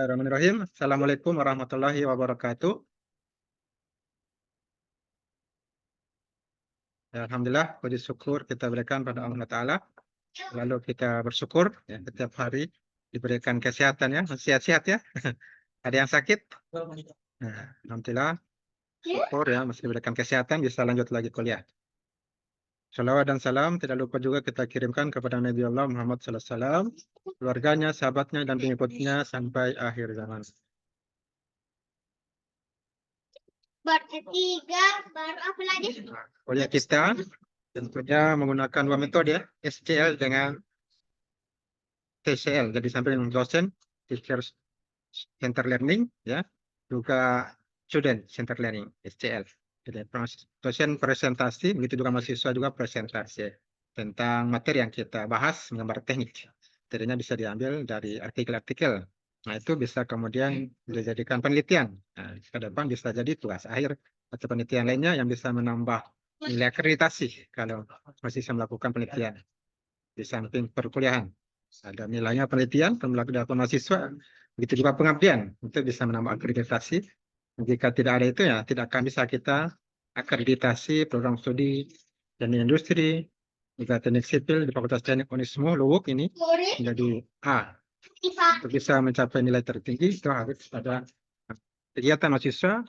Bismillahirrahmanirrahim. Assalamualaikum warahmatullahi wabarakatuh. Ya, Alhamdulillah, puji syukur kita berikan pada Allah Ta'ala. Lalu kita bersyukur ya, setiap hari diberikan kesehatan ya, sehat-sehat ya. Ada yang sakit? Nah, Alhamdulillah, syukur ya, masih diberikan kesehatan, bisa lanjut lagi kuliah. Salawat dan salam tidak lupa juga kita kirimkan kepada Nabi Allah Muhammad SAW, keluarganya, sahabatnya, dan pengikutnya sampai akhir zaman. Baru ketiga, baru apa lagi? Kuliah kita tentunya menggunakan dua metode ya, SCL dengan TCL. Jadi sampai dengan dosen, teacher center learning, ya, juga student center learning (SCL). Jadi dosen presentasi, begitu juga mahasiswa juga presentasi tentang materi yang kita bahas, menggambar teknik. Materinya bisa diambil dari artikel-artikel. Nah, itu bisa kemudian dijadikan penelitian. Nah, ke depan bisa jadi tugas akhir atau penelitian lainnya yang bisa menambah nilai akreditasi kalau mahasiswa melakukan penelitian. Di samping perkuliahan, ada nilainya penelitian, kemudian mahasiswa, begitu juga pengabdian, itu bisa menambah akreditasi. Jika tidak ada itu ya tidak akan bisa kita akreditasi program studi teknik industri, juga teknik sipil di Fakultas Teknik Unismu Luwuk ini menjadi A. Untuk bisa mencapai nilai tertinggi itu harus ada kegiatan mahasiswa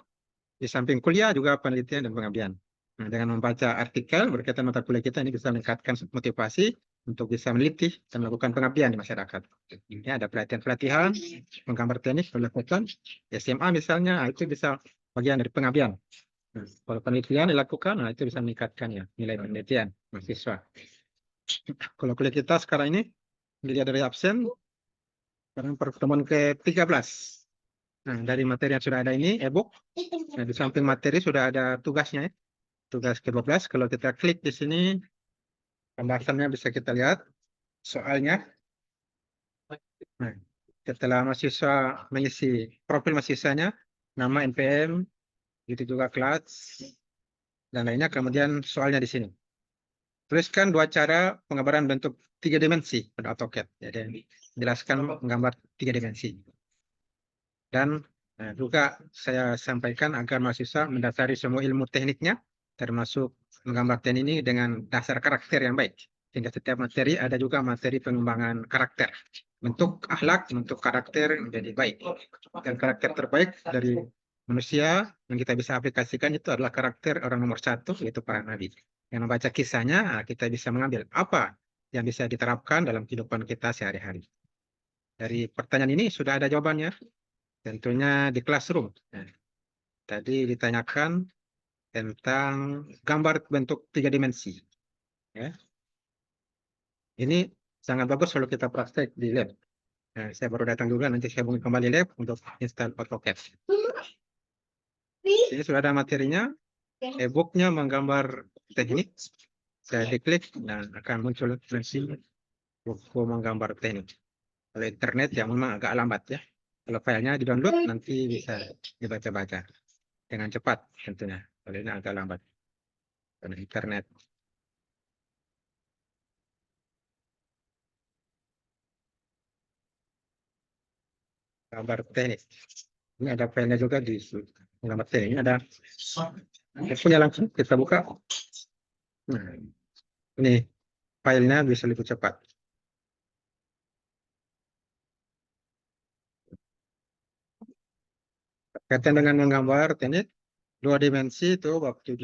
di samping kuliah juga penelitian dan pengabdian. Nah, dengan membaca artikel berkaitan mata kuliah kita ini bisa meningkatkan motivasi untuk bisa meneliti dan melakukan pengabdian di masyarakat. Ini ada pelatihan-pelatihan, menggambar teknik, dilakukan SMA misalnya, itu bisa bagian dari pengabdian. Nah, kalau penelitian dilakukan, nah itu bisa meningkatkan ya nilai penelitian mahasiswa. Kalau kuliah kita sekarang ini dilihat dari absen, sekarang pertemuan ke-13. Nah, dari materi yang sudah ada ini, e-book. Nah, di samping materi sudah ada tugasnya ya. Tugas ke-12, kalau kita klik di sini, pembahasannya bisa kita lihat, soalnya. Nah, setelah mahasiswa mengisi profil mahasiswanya, nama NPM, gitu juga kelas, dan lainnya, kemudian soalnya di sini. Tuliskan dua cara penggambaran bentuk tiga dimensi pada AutoCAD. Jadi, jelaskan menggambar tiga dimensi. Dan juga saya sampaikan agar mahasiswa mendasari semua ilmu tekniknya, termasuk menggambar teknik ini dengan dasar karakter yang baik. Sehingga setiap materi ada juga materi pengembangan karakter. Bentuk akhlak, bentuk karakter menjadi baik. Dan karakter terbaik dari manusia yang kita bisa aplikasikan itu adalah karakter orang nomor satu, yaitu para nabi. Yang membaca kisahnya, kita bisa mengambil apa yang bisa diterapkan dalam kehidupan kita sehari-hari. Dari pertanyaan ini sudah ada jawabannya. Tentunya di classroom. Nah, tadi ditanyakan tentang gambar bentuk tiga dimensi. Ya. Ini sangat bagus kalau kita praktek di lab. Nah, saya baru datang juga, nanti saya hubungi kembali lab untuk install AutoCAD. Ini sudah ada materinya, e-booknya menggambar teknik. Saya diklik, dan akan muncul versi buku menggambar teknik. Kalau internet ya memang agak lambat ya. Kalau filenya di-download nanti bisa dibaca-baca dengan cepat tentunya. Kalau ini agak lambat karena internet. Gambar teknik. Ini ada filenya juga di gambar teknik. Ini ada punya langsung kita buka. Nah, ini filenya bisa lebih cepat. Kaitan dengan menggambar teknik dua dimensi itu bab 7.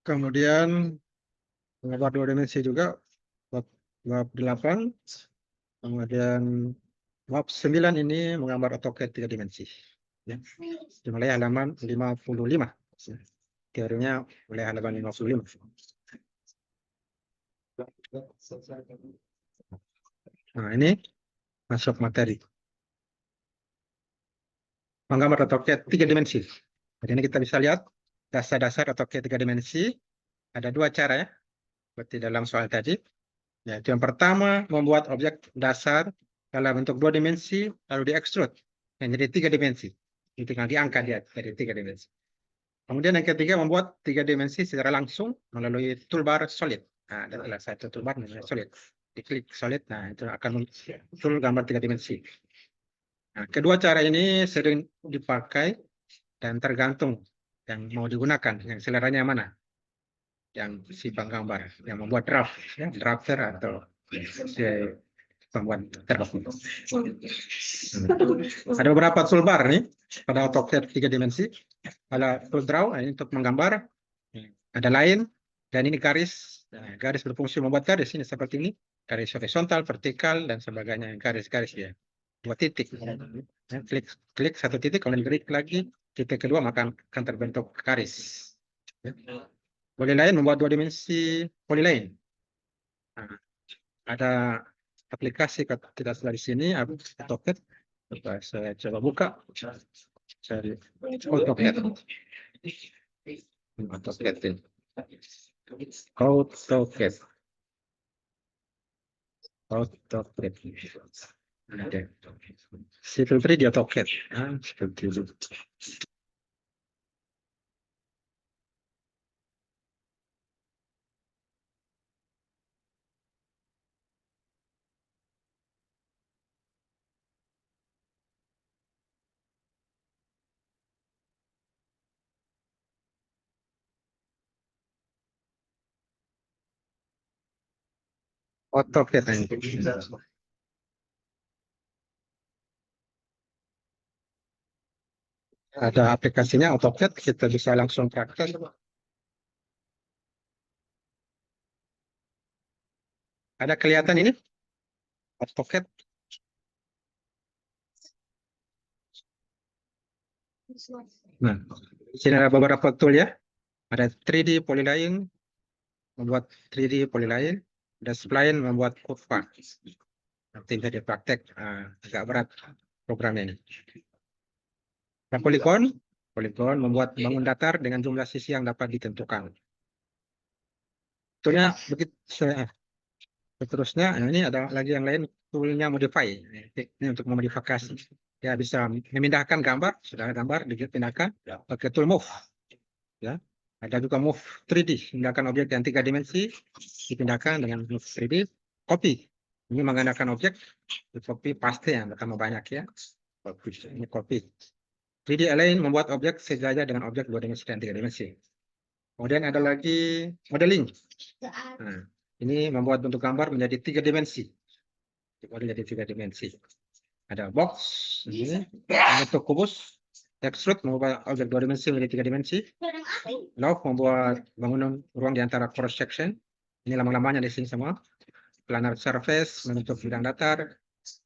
Kemudian menggambar dua dimensi juga bab 8. Kemudian bab 9 ini menggambar AutoCAD 3 dimensi. Ya. Dimulai halaman 55. Teorinya mulai halaman 55. Nah, ini masuk materi. Menggambar AutoCAD 3 dimensi. Jadi ini kita bisa lihat dasar-dasar AutoCAD 3 dimensi. Ada dua cara ya, seperti dalam soal tadi. Yaitu yang pertama, membuat objek dasar dalam bentuk 2 dimensi, lalu diekstrud menjadi 3 dimensi. Ini tinggal diangkat dia dari 3 dimensi. Kemudian yang ketiga, membuat 3 dimensi secara langsung melalui toolbar solid. Nah, adalah satu toolbar namanya solid. Diklik solid, nah itu akan muncul gambar 3 dimensi. Nah, kedua cara ini sering dipakai dan tergantung yang mau digunakan, yang seleranya mana, yang si penggambar, yang membuat draft, ya, drafter atau si pembuat draft. Ada beberapa toolbar nih pada AutoCAD 3 dimensi. Ada tool draw ini untuk menggambar, ada line, dan ini garis. Nah, garis berfungsi membuat garis ini seperti ini, garis horizontal, vertikal, dan sebagainya. Garis-garis ya, 2 titik. Ya, klik 1 titik, kemudian klik lagi titik kedua, maka akan terbentuk garis. Ya. Polyline membuat 2 dimensi polyline. Nah, ada aplikasi tidak salah di sini, AutoCAD. Saya coba buka, cari AutoCAD. AutoCAD ini. AutoCAD. AutoCAD. Ada. Civil 3 di AutoCAD. Ah, seperti itu. AutoCAD ini. Ada aplikasinya AutoCAD, kita bisa langsung praktek. Ada kelihatan ini AutoCAD. Nah, di sini ada beberapa tool ya. Ada 3D polyline, membuat 3D polyline. Ada spline, membuat kurva. Nanti bisa dipraktek, agak berat programnya ini. Ada polygon, polygon membuat bangun datar dengan jumlah sisi yang dapat ditentukan. Toolnya begitu. Seterusnya, ini ada lagi yang lain, toolnya modify. Ini untuk memodifikasi. Ya, bisa memindahkan gambar, sudah ada gambar, dipindahkan pakai tool move. Ya, ada juga move 3D, pindahkan objek yang 3 dimensi, dipindahkan dengan move 3D. Copy, ini menggunakan objek, di copy paste yang pertama banyak ya. Ini copy. 3D align membuat objek sejajar dengan objek 2 dimensi dan 3 dimensi. Kemudian ada lagi modeling. Nah, ini membuat bentuk gambar menjadi 3 dimensi. Menjadi 3 dimensi. Ada box, ini bentuk kubus. Extrude membuat objek 2 dimensi menjadi 3 dimensi. Love membuat bangunan ruang di antara cross section. Ini lama-lamanya di sini semua. Planar surface membentuk bidang datar.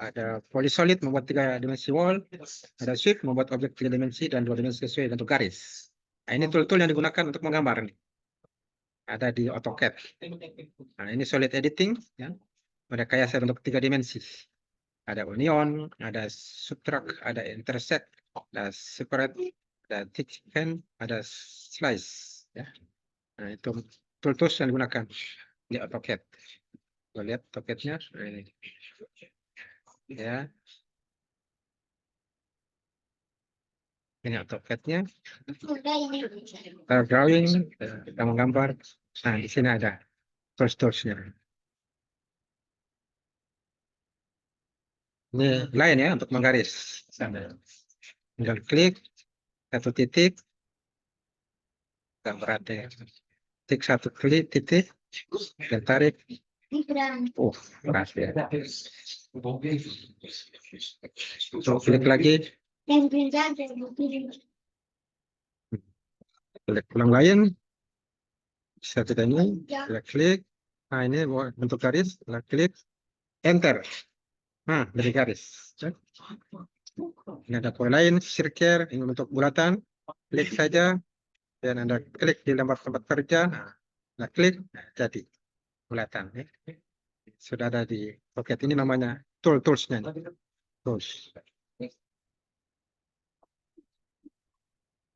Ada polysolid membuat 3 dimensi wall. Ada sweep membuat objek 3 dimensi dan 2 dimensi sesuai bentuk garis. Nah, ini tool-tool yang digunakan untuk menggambar nih. Ada di AutoCAD. Nah, ini solid editing ya. Ada rekayasa bentuk 3 dimensi. Ada union, ada subtract, ada intersect, ada separate, ada thicken, ada slice ya. Nah, itu tools yang digunakan di AutoCAD. Kita lihat AutoCAD-nya ini. Ya. Ini AutoCAD-nya. Kita drawing, kita menggambar. Nah, di sini ada tools-toolsnya. Ini lain ya untuk menggaris. Tinggal klik 1 titik, gambarnya. Klik 1 titik, dan tarik. Berat ya. Klik lagi. Klik ulang lain. Bisa tidak ini. Kita klik. Nah, ini bentuk garis. Kita klik. Enter. Nah, dari garis. Ini ada poin lain, circle, ini bentuk bulatan. Klik saja. Dan Anda klik di lembar tempat kerja. Nah, klik. Jadi bulatan. Ya. Sudah ada di AutoCAD. Ini namanya toolsnya. Tools.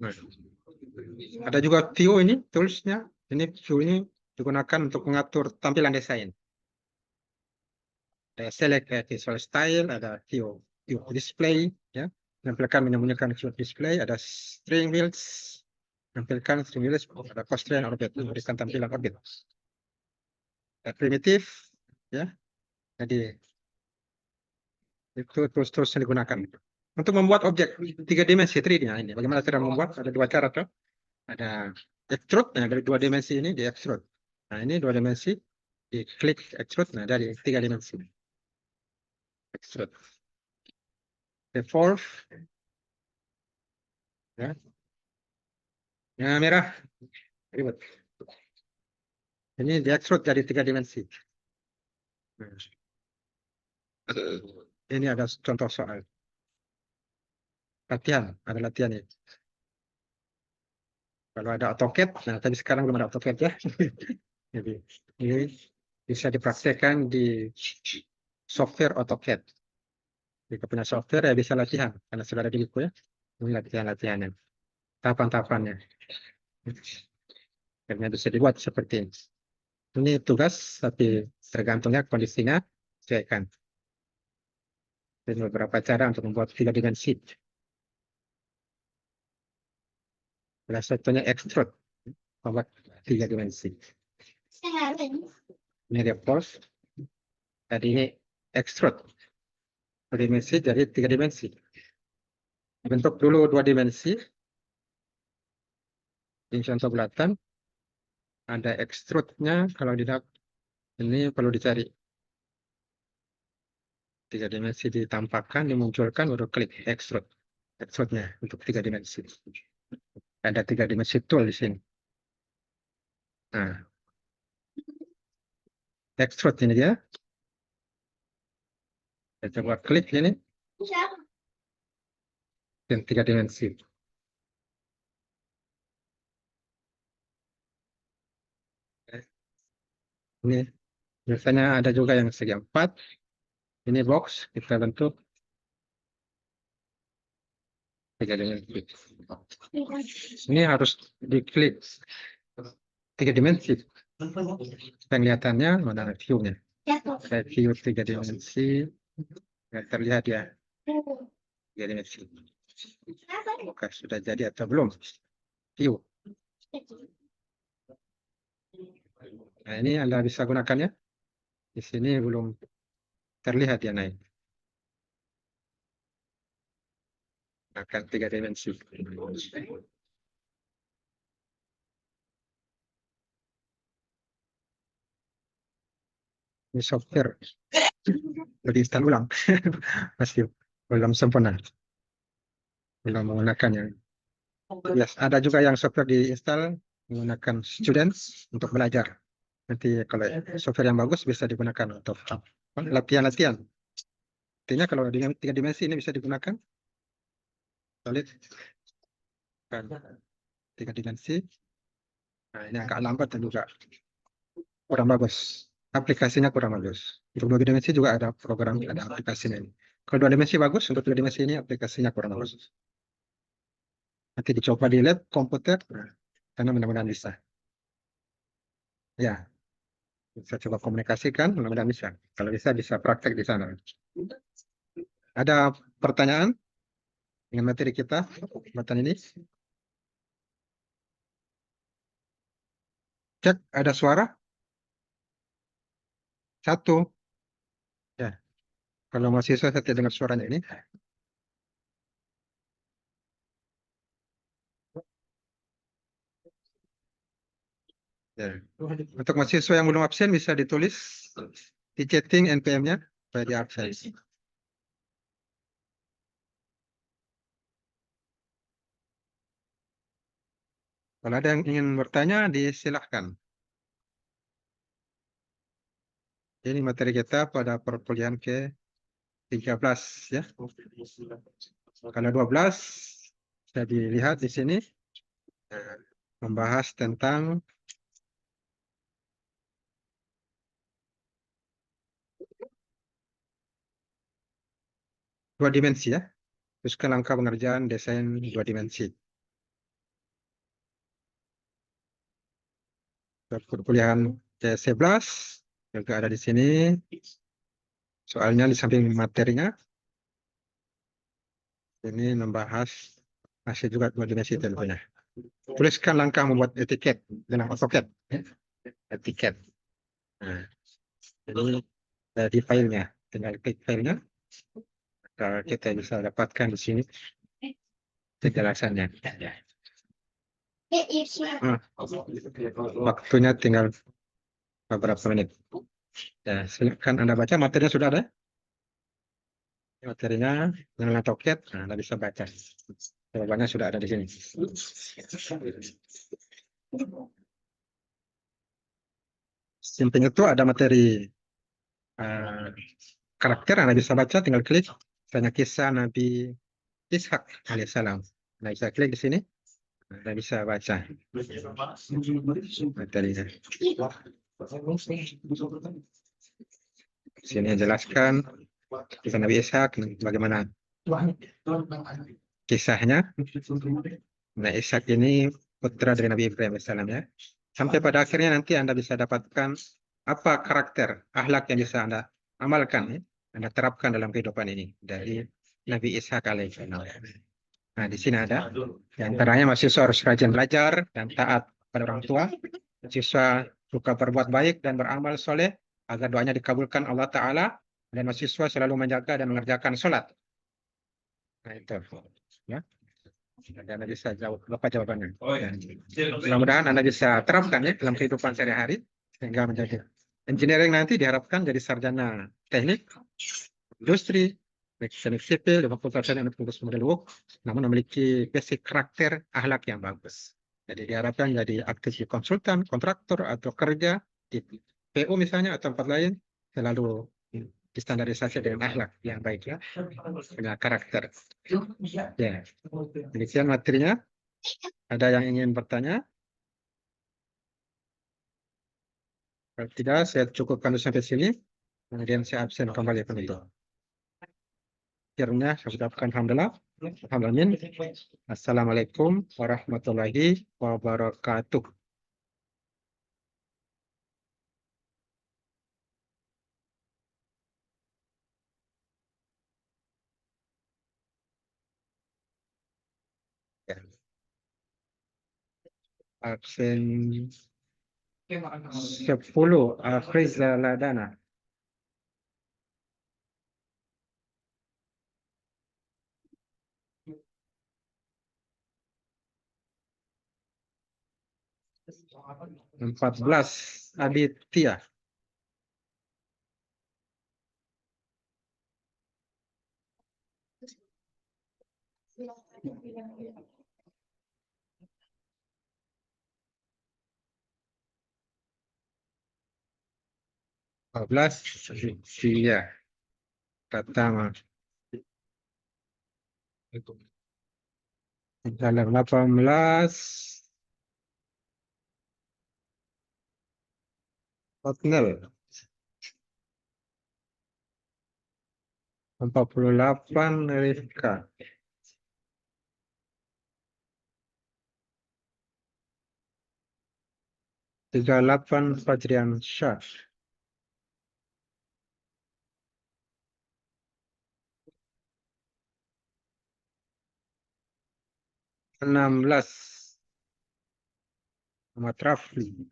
Nah, ada juga view ini toolsnya. Ini view ini digunakan untuk mengatur tampilan desain. Ada select visual style, ada view display, ya, menampilkan menyembunyikan view display, ada string wheels, menampilkan string wheels, ada constraint orbit, memberikan tampilan orbit. Ada primitif, ya, jadi itu tools yang digunakan. Untuk membuat objek 3 dimensi 3D, nah ini bagaimana cara membuat? Ada 2 cara tuh. Ada extrude, nah dari 2 dimensi ini di extrude. Nah ini 2 dimensi, di klik extrude, nah dari 3 dimensi. Extrude. Revolve. Ya. Yang merah. Ribet. Ini di extrude dari 3 dimensi. Nah. Ini ada contoh soal. Latihan, ada latihan ini. Kalau ada AutoCAD, nah tapi sekarang belum ada AutoCAD ya. Jadi ini bisa dipraktekkan di software AutoCAD. Jika punya software ya bisa latihan, karena sudah ada di buku ya. Ini latihan-latihannya, tahapan-tahapannya. Karena bisa dibuat seperti ini. Ini tugas, tapi tergantungnya kondisinya, sesuaikan. Dan beberapa cara untuk membuat 3 dimensi. Salah satunya extrude, membuat 3 dimensi. Ini revolve. Tadi ini extrude. Dimensi dari 3 dimensi. Bentuk dulu 2 dimensi. Ini contoh bulatan. Ada extrude-nya. Kalau tidak, ini perlu dicari. 3 dimensi ditampakkan, dimunculkan, baru klik extrude. Extrude-nya untuk 3 dimensi. Ada 3 dimensi tool di sini. Nah, extrude ini dia. Kita coba klik ini. Dan 3 dimensi. Ini biasanya ada juga yang segi 4. Ini box, kita bentuk 3 dimensi. Ini harus diklik 3 dimensi. Penglihatannya mana view-nya. Saya view 3 dimensi. Nggak terlihat ya 3 dimensi. Apakah sudah jadi atau belum? View. Nah ini Anda bisa gunakannya. Di sini belum terlihat ya naik. Akan 3 dimensi. Ini software. Jadi install ulang. Masih belum sempurna. Belum menggunakannya. Yes, ada juga yang software diinstal menggunakan students untuk belajar. Nanti kalau software yang bagus bisa digunakan untuk latihan-latihan. Artinya kalau di 3 dimensi ini bisa digunakan. Solid. 3 dimensi. Nah ini agak lambat dan juga kurang bagus. Aplikasinya kurang bagus. Untuk 2 dimensi juga ada program, ada aplikasinya ini. Kalau 2 dimensi bagus, untuk 3 dimensi ini aplikasinya kurang bagus. Nanti dicoba di lab komputer, karena mudah-mudahan bisa. Ya, bisa coba komunikasikan, mudah-mudahan bisa. Kalau bisa, bisa praktek di sana. Ada pertanyaan dengan materi kita, kesempatan ini? Cek, ada suara? 1. Ya, kalau mahasiswa saya tidak dengar suaranya ini. Ya. Untuk mahasiswa yang belum absen bisa ditulis di chatting NPM-nya supaya di absen. Kalau ada yang ingin bertanya, disilahkan. Ini materi kita pada perkuliahan ke-13 ya. Kalau 12 bisa dilihat di sini membahas tentang dua dimensi ya. Teruskan langkah pengerjaan desain 2 dimensi. Perkuliahan ke-11 juga ada di sini. Soalnya di samping materinya ini membahas masih juga 2 dimensi tentunya. Tuliskan langkah membuat etiket dengan AutoCAD. Etiket. Nah, ini di filenya, tinggal klik filenya. Kita bisa dapatkan di sini penjelasannya. Hmm, Waktunya tinggal beberapa menit. Ya, silakan Anda baca, materinya sudah ada. Materinya dengan toket, nah, Anda bisa baca. Jawabannya sudah ada di sini. Samping itu ada materi karakter, Anda bisa baca, tinggal klik. Misalnya kisah Nabi Ishak alaihissalam. Anda bisa klik di sini, Anda bisa baca materinya. Sini jelaskan kisah Nabi Ishak, bagaimana kisahnya. Nah, Ishak ini putra dari Nabi Ibrahim alaihissalam ya. Sampai pada akhirnya nanti Anda bisa dapatkan apa karakter, akhlak yang bisa Anda amalkan, ya, Anda terapkan dalam kehidupan ini dari Nabi Ishak alaihissalam. Nah, di sini ada. Di antaranya mahasiswa harus rajin belajar dan taat pada orang tua. Mahasiswa suka berbuat baik dan beramal soleh agar doanya dikabulkan Allah Ta'ala. Dan mahasiswa selalu menjaga dan mengerjakan sholat. Nah, itu. Ya. Dan Anda bisa jawab apa jawabannya. Mudah-mudahan Anda bisa terapkan ya dalam kehidupan sehari-hari sehingga menjadi engineering nanti diharapkan jadi sarjana teknik, industri, teknik sipil, di fakultas teknik fakultas model work, namun memiliki basic karakter akhlak yang bagus. Jadi diharapkan jadi aktif di konsultan, kontraktor atau kerja di PU misalnya atau tempat lain selalu distandarisasi dengan akhlak yang baik ya, dengan karakter. Ya, demikian materinya. Ada yang ingin bertanya? Kalau tidak, saya cukupkan sampai sini. Kemudian saya absen kembali penutup. Akhirnya saya ucapkan alhamdulillah. Alhamdulillah. Assalamualaikum warahmatullahi wabarakatuh. Ya. Absen 10 Afriza Ladana. Empat belas Aditya. Empat belas Sia. Pertama. Dalam 18 Hotmail. 48 Rifka. 38 Fadrian Syah. 16 Muhammad Rafli.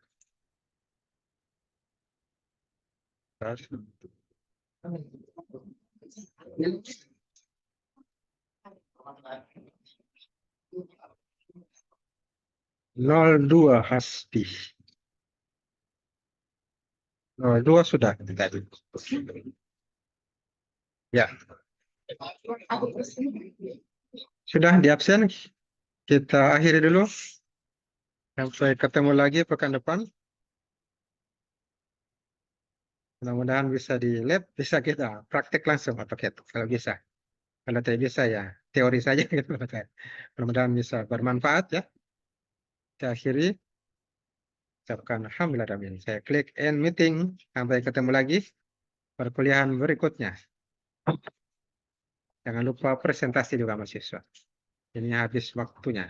02 Hasbi. 02 sudah tadi. Ya, sudah di absen. Kita akhiri dulu. Sampai ketemu lagi pekan depan. Mudah-mudahan bisa di lab, bisa kita praktek langsung AutoCAD kalau bisa. Kalau tidak bisa ya teori saja gitu. Mudah-mudahan bisa bermanfaat ya. Saya akhiri. Ucapkan alhamdulillah. Saya klik end meeting. Sampai ketemu lagi perkuliahan berikutnya. Jangan lupa presentasi juga mahasiswa. Ini habis waktunya.